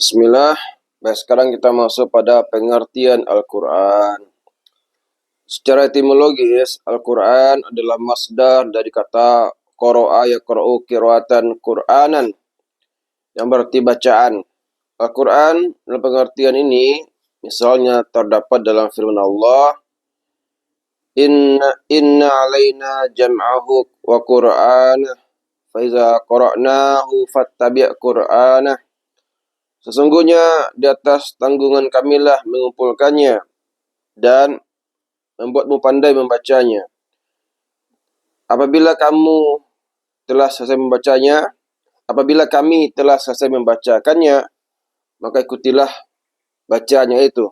Bismillah. Baik, sekarang kita masuk pada pengertian Al-Quran. Secara etimologis, Al-Quran adalah masdar dari kata qara'a yaqra'u qira'atan Qur'anan, yang berarti bacaan. Al-Quran dalam pengertian ini, misalnya terdapat dalam firman Allah, Inna alaina jam'ahu wa Qur'anah, fa iza qara'nahu fattabi' Qur'anah. Sesungguhnya di atas tanggungan kamilah mengumpulkannya dan membuatmu pandai membacanya. Apabila kami telah selesai membacakannya, maka ikutilah bacaannya itu.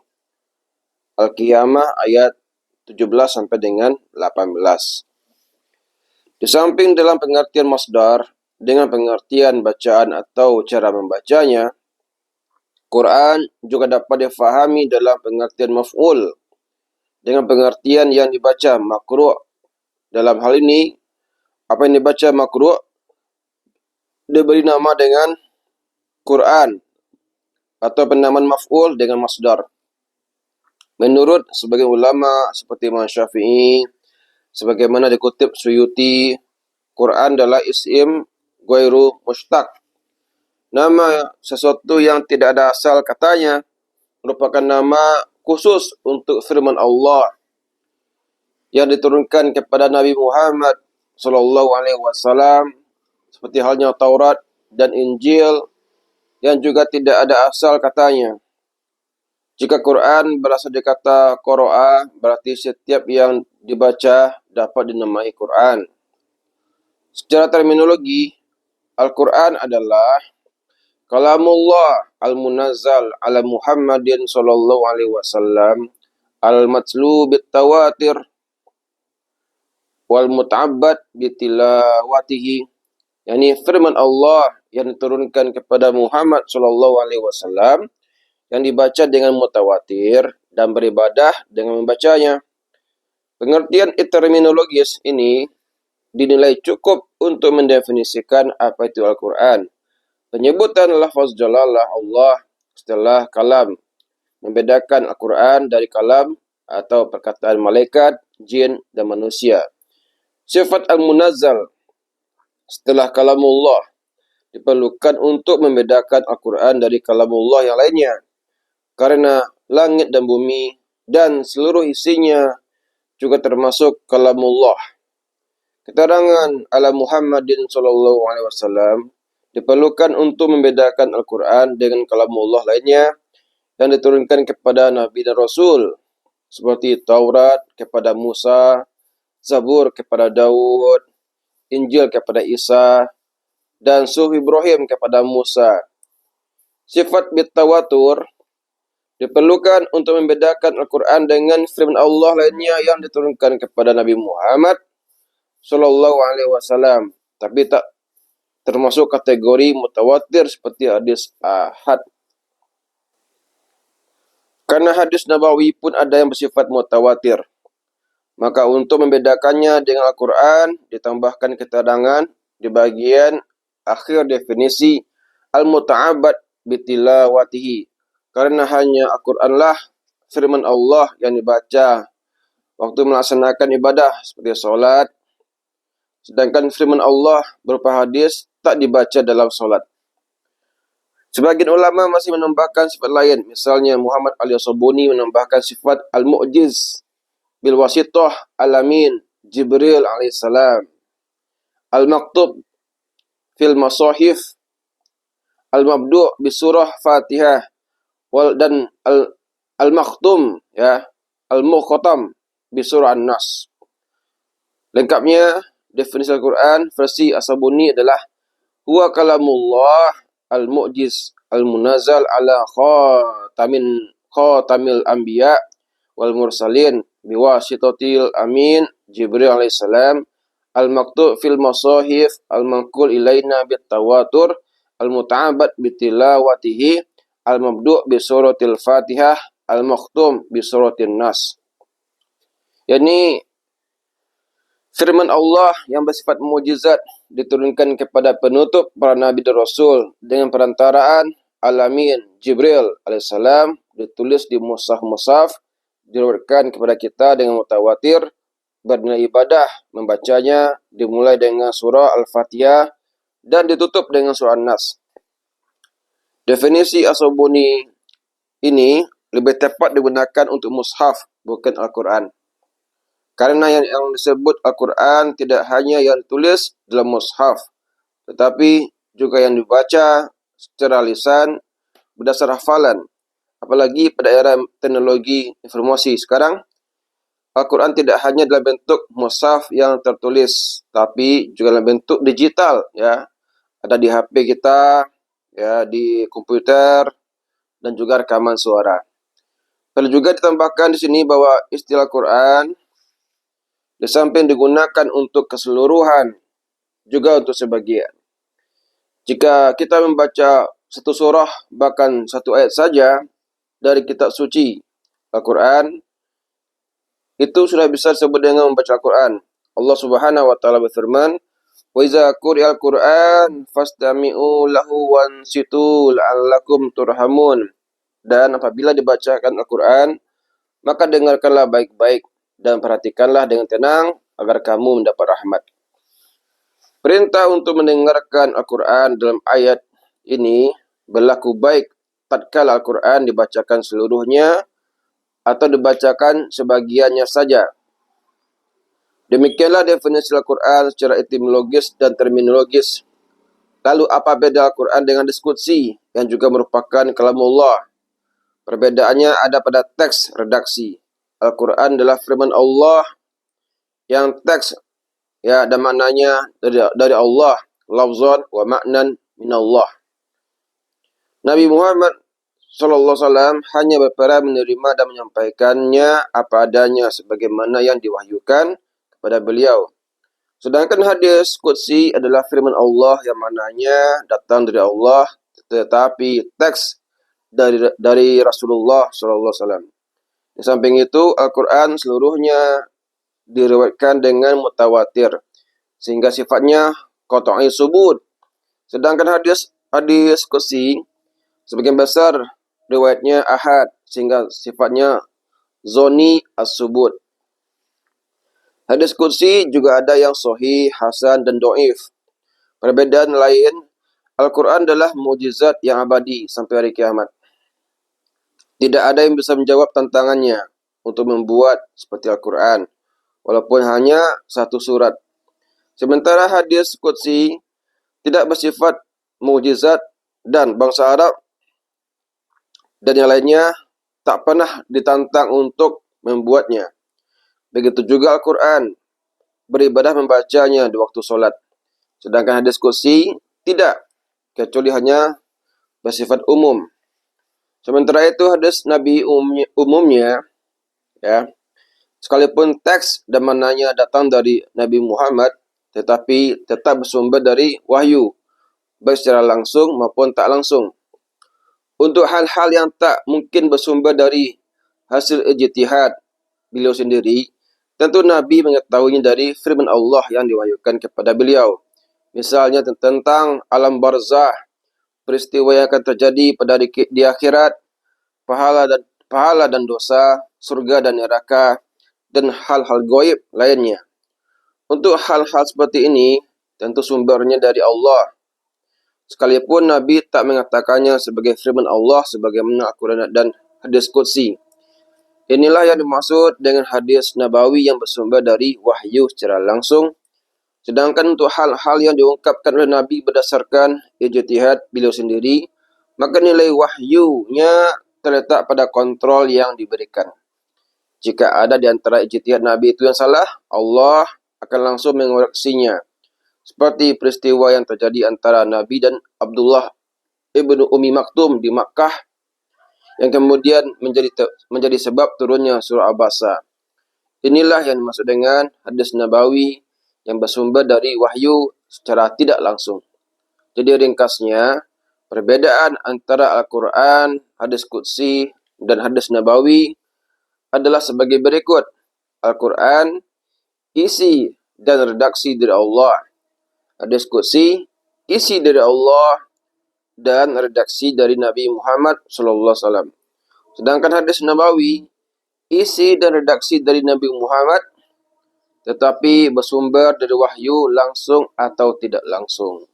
Al-Qiyamah ayat 17 sampai dengan 18. Di samping dalam pengertian masdar dengan pengertian bacaan atau cara membacanya, Quran juga dapat difahami dalam pengertian maf'ul dengan pengertian yang dibaca makruh. Dalam hal ini, apa yang dibaca makruh diberi nama dengan Quran atau penamaan maf'ul dengan masdar. Menurut sebagian ulama seperti Imam Syafi'i, sebagaimana dikutip Suyuti, Quran adalah isim ghairu mushtaq. Nama sesuatu yang tidak ada asal katanya merupakan nama khusus untuk firman Allah yang diturunkan kepada Nabi Muhammad SAW, seperti halnya Taurat dan Injil yang juga tidak ada asal katanya. Jika Quran berasal dari kata qara'a, berarti setiap yang dibaca dapat dinamai Quran. Secara terminologi, Al-Quran adalah kalamullah al-munazzal ala Muhammadin sallallahu alaihi wasallam al-matlu bit-tawatir wal muta'abbad bitilawatihi, yakni firman Allah yang diturunkan kepada Muhammad sallallahu alaihi wasallam yang dibaca dengan mutawatir dan beribadah dengan membacanya. Pengertian terminologis ini dinilai cukup untuk mendefinisikan apa itu Al-Quran. Penyebutan lafaz jalalah Allah setelah kalam membedakan Al-Quran dari kalam atau perkataan malaikat, jin dan manusia. Sifat al-munazzal setelah kalamullah diperlukan untuk membedakan Al-Quran dari kalamullah yang lainnya, karena langit dan bumi dan seluruh isinya juga termasuk kalamullah. Keterangan ala Muhammadin sallallahu alaihi wasallam diperlukan untuk membedakan Al-Quran dengan kalamullah lainnya yang diturunkan kepada Nabi dan Rasul, seperti Taurat kepada Musa, Zabur kepada Daud, Injil kepada Isa, dan Suhuf Ibrahim kepada Musa. Sifat bitawatur diperlukan untuk membedakan Al-Quran dengan firman Allah lainnya yang diturunkan kepada Nabi Muhammad sallallahu alaihi wasallam, tapi tak termasuk kategori mutawatir seperti hadis ahad. Karena hadis Nabawi pun ada yang bersifat mutawatir, maka untuk membedakannya dengan Al-Quran ditambahkan keterangan di bagian akhir definisi al-muta'abbad bitilawatihi, karena hanya Al-Quranlah firman Allah yang dibaca waktu melaksanakan ibadah seperti solat, sedangkan firman Allah berupa hadis tak dibaca dalam solat. Sebagian ulama masih menambahkan sifat lain. Misalnya Muhammad al-Yasabuni menambahkan sifat al-mu'jiz bil wasitah al-amin Jibril alaihissalam, al-maktub fil masahif, al-mabdu' bi surah Fatihah, dan al-makhtum, ya, al-mukhatam bi surah An-Nas. Lengkapnya definisi Al-Quran versi As-Sabuni adalah huwa kalamullah al-mu'jiz al-munazzal ala khatamil anbiya wal mursalin biwasitatil amin Jibril alaihissalam, al-maktub fil masahif al-manqul ilaina bit tawatur al-muta'abbad bitilawatihi al-mabdu' bi suratil Fatihah al-makhtum bi suratin Nas. Yani firman Allah yang bersifat mukjizat diturunkan kepada penutup para nabi dan rasul dengan perantaraan Alamin Jibril alaihissalam, ditulis di mushaf-mushaf, diriwayatkan kepada kita dengan mutawatir, bernilai ibadah membacanya dimulai dengan surah Al-Fatihah dan ditutup dengan surah An-Nas. Definisi As-Sabuni ini lebih tepat digunakan untuk mushaf, bukan Al-Quran. Karena yang disebut Al-Quran tidak hanya yang ditulis dalam mushaf, tetapi juga yang dibaca secara lisan berdasar hafalan. Apalagi pada era teknologi informasi sekarang, Al-Quran tidak hanya dalam bentuk mushaf yang tertulis, tapi juga dalam bentuk digital, ya. Ada di HP kita, ya, di komputer, dan juga rekaman suara. Perlu juga ditambahkan di sini bahwa istilah Quran di samping digunakan untuk keseluruhan, juga untuk sebagian. Jika kita membaca satu surah, bahkan satu ayat saja dari kitab suci Al-Quran, itu sudah bisa disebut dengan membaca Al-Quran. Allah Subhanahu wa taala berfirman, "Wa iza quri'al Qur'an fastami'u lahu wansitu la'allakum turhamun." Dan apabila dibacakan Al-Quran, maka dengarkanlah baik-baik dan perhatikanlah dengan tenang agar kamu mendapat rahmat. Perintah untuk mendengarkan Al-Quran dalam ayat ini berlaku baik tatkala Al-Quran dibacakan seluruhnya atau dibacakan sebagiannya saja. Demikianlah definisi Al-Quran secara etimologis dan terminologis. Lalu apa beda Al-Quran dengan diskusi yang juga merupakan kalamullah? Perbedaannya ada pada teks redaksi. Al-Quran adalah firman Allah yang teks, ya, dan maknanya dari Allah, lafzan wa ma'nan min Allah. Nabi Muhammad SAW hanya berperan menerima dan menyampaikannya apa adanya sebagaimana yang diwahyukan kepada beliau. Sedangkan hadis qudsi adalah firman Allah yang maknanya datang dari Allah, tetapi teks dari Rasulullah SAW. Di samping itu, Al-Quran seluruhnya diriwayatkan dengan mutawatir, sehingga sifatnya qat'i subut. Sedangkan hadis qudsi sebagian besar riwayatnya ahad, sehingga sifatnya zoni as-subut. Hadis qudsi juga ada yang sahih, hasan, dan dhaif. Perbedaan lain, Al-Quran adalah mukjizat yang abadi sampai hari kiamat. Tidak ada yang bisa menjawab tantangannya untuk membuat seperti Al-Quran, walaupun hanya satu surat. Sementara hadis qudsi tidak bersifat mukjizat, dan bangsa Arab dan yang lainnya tak pernah ditantang untuk membuatnya. Begitu juga Al-Quran, beribadah membacanya di waktu solat. Sedangkan hadis qudsi tidak, kecuali hanya bersifat umum. Sementara itu hadis Nabi umumnya, ya, sekalipun teks dan maknanya datang dari Nabi Muhammad, tetapi tetap bersumber dari wahyu, baik secara langsung maupun tak langsung. Untuk hal-hal yang tak mungkin bersumber dari hasil ijtihad beliau sendiri, tentu Nabi mengetahuinya dari firman Allah yang diwahyukan kepada beliau. Misalnya tentang alam barzah, peristiwa yang akan terjadi pada di akhirat, pahala dan dosa, surga dan neraka, dan hal-hal gaib lainnya. Untuk hal-hal seperti ini, tentu sumbernya dari Allah. Sekalipun Nabi tak mengatakannya sebagai firman Allah sebagaimana Al-Quran dan hadis qudsi. Inilah yang dimaksud dengan hadis nabawi yang bersumber dari wahyu secara langsung. Sedangkan untuk hal-hal yang diungkapkan oleh Nabi berdasarkan ijtihad beliau sendiri, maka nilai wahyunya terletak pada kontrol yang diberikan. Jika ada di antara ijtihad Nabi itu yang salah, Allah akan langsung mengoreksinya. Seperti peristiwa yang terjadi antara Nabi dan Abdullah ibnu Ummi Maktum di Makkah, yang kemudian menjadi sebab turunnya surah Abasa. Inilah yang dimaksud dengan hadis nabawi yang bersumber dari wahyu secara tidak langsung. Jadi ringkasnya, perbedaan antara Al-Quran, hadis qudsi, dan hadis nabawi adalah sebagai berikut. Al-Quran, isi dan redaksi dari Allah. Hadis qudsi, isi dari Allah dan redaksi dari Nabi Muhammad SAW. Sedangkan hadis Nabawi, isi dan redaksi dari Nabi Muhammad, tetapi bersumber dari wahyu langsung atau tidak langsung.